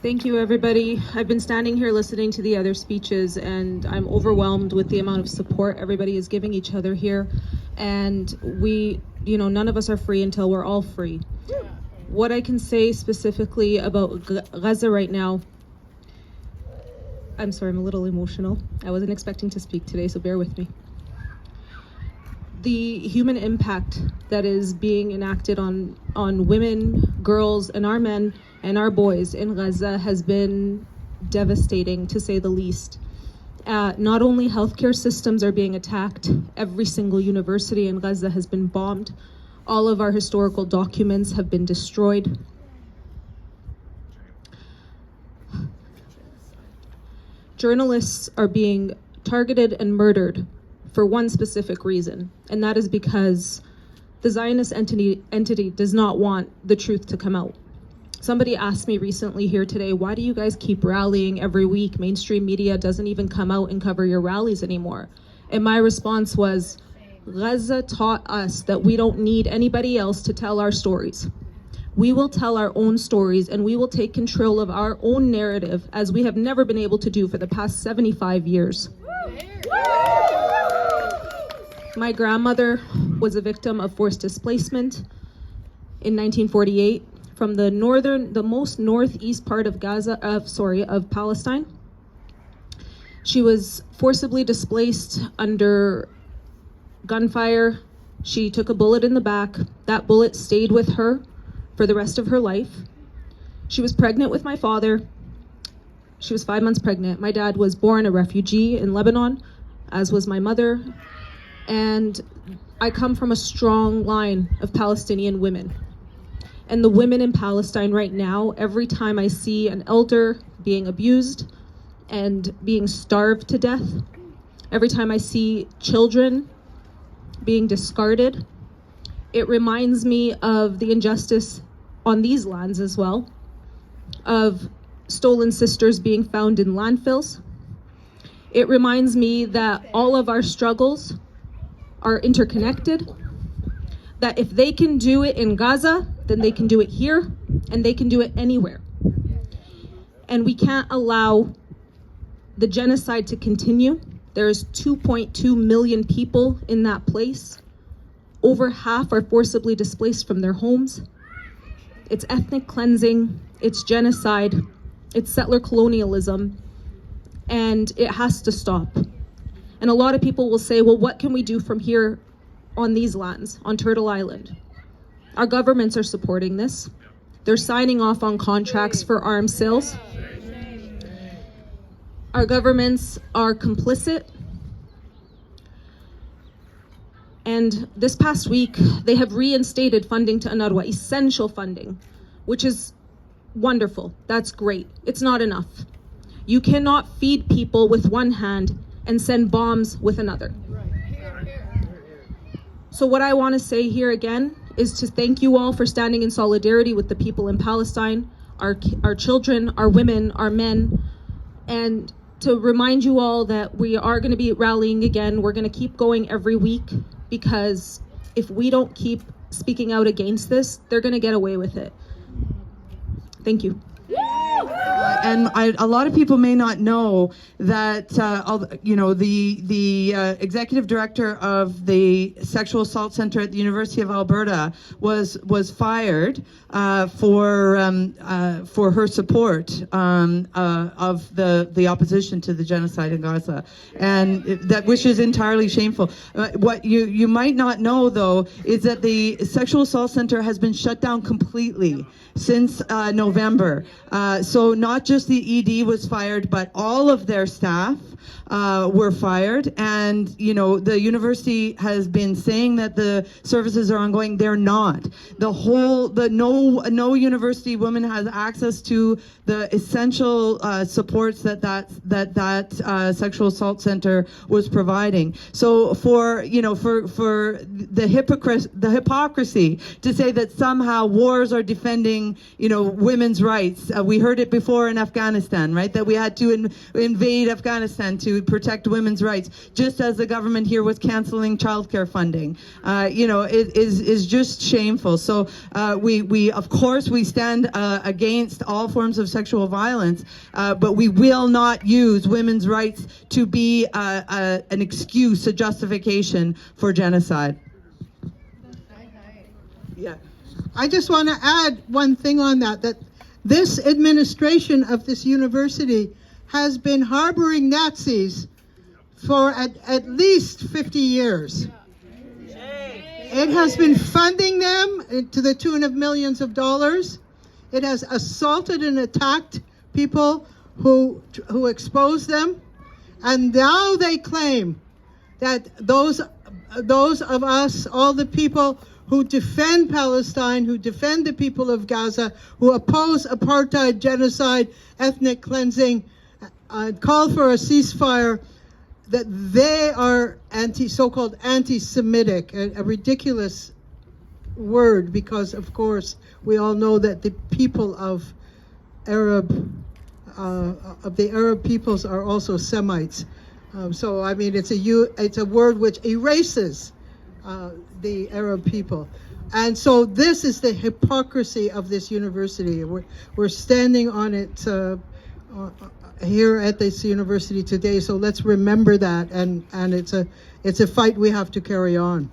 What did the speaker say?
Thank you, everybody. I've been standing here listening to the other speeches, and I'm overwhelmed with the amount of support everybody is giving each other here. And none of us are free until we're all free. What I can say specifically about Gaza right now, I'm sorry, I'm a little emotional. I wasn't expecting to speak today, so bear with me. The human impact that is being enacted on women, girls, and our men and our boys in Gaza has been devastating, to say the least. Not only healthcare systems are being attacked, every single university in Gaza has been bombed. All of our historical documents have been destroyed. Journalists are being targeted and murdered for one specific reason, and that is because the Zionist entity does not want the truth to come out. Somebody asked me recently here today, why do you guys keep rallying every week? Mainstream media doesn't even come out and cover your rallies anymore. And my response was, Gaza taught us that we don't need anybody else to tell our stories. We will tell our own stories, and we will take control of our own narrative, as we have never been able to do for the past 75 years. My grandmother was a victim of forced displacement in 1948 from the most northeast part of of Palestine. She was forcibly displaced under gunfire. She took a bullet in the back. That bullet stayed with her for the rest of her life. She was pregnant with my father. She was 5 months pregnant. My dad was born a refugee in Lebanon, as was my mother. And I come from a strong line of Palestinian women. And the women in Palestine right now, every time I see an elder being abused and being starved to death, every time I see children being discarded, it reminds me of the injustice on these lands as well, of stolen sisters being found in landfills. It reminds me that all of our struggles are interconnected, that if they can do it in Gaza, then they can do it here, and they can do it anywhere. And we can't allow the genocide to continue. There's 2.2 million people in that place. Over half are forcibly displaced from their homes. It's ethnic cleansing, it's genocide, it's settler colonialism, and it has to stop. And a lot of people will say, well, what can we do from here on these lands, on Turtle Island? Our governments are supporting this. They're signing off on contracts for arms sales. Our governments are complicit. And this past week, they have reinstated funding to UNRWA, essential funding, which is wonderful. That's great. It's not enough. You cannot feed people with one hand and send bombs with another. So what I want to say here again is to thank you all for standing in solidarity with the people in Palestine, our children, our women, our men, and to remind you all that we are going to be rallying again. We're going to keep going every week, because if we don't keep speaking out against this, they're going to get away with it. Thank you. And a lot of people may not know that the executive director of the Sexual Assault Center at the University of Alberta was fired for her support of the opposition to the genocide in Gaza, and which is entirely shameful. What you might not know, though, is that the Sexual Assault Center has been shut down completely since November. So not just the ED was fired, but all of their staff were fired. And the university has been saying that the services are ongoing. They're not. No university woman has access to the essential supports that sexual assault center was providing. So for the hypocrisy to say that somehow wars are defending women's rights, we heard it before in Afghanistan, right? That we had to invade Afghanistan to protect women's rights, just as the government here was canceling childcare funding. It is just shameful. So we of course we stand against all forms of sexual violence, but we will not use women's rights to be an excuse, a justification for genocide. Yeah. I just want to add one thing on that this administration of this university has been harboring Nazis for at least 50 years. It has been funding them to the tune of millions of dollars. It has assaulted and attacked people who exposed them. And now they claim that those of us, all the people who defend Palestine, who defend the people of Gaza, who oppose apartheid, genocide, ethnic cleansing, call for a ceasefire, that they are so-called anti-Semitic, a ridiculous word, because of course we all know that the people of the Arab peoples are also Semites. So I mean, it's a word which erases the Arab people. And so this is the hypocrisy of this university. We're standing on it here at this university today, so let's remember that, and it's a fight we have to carry on.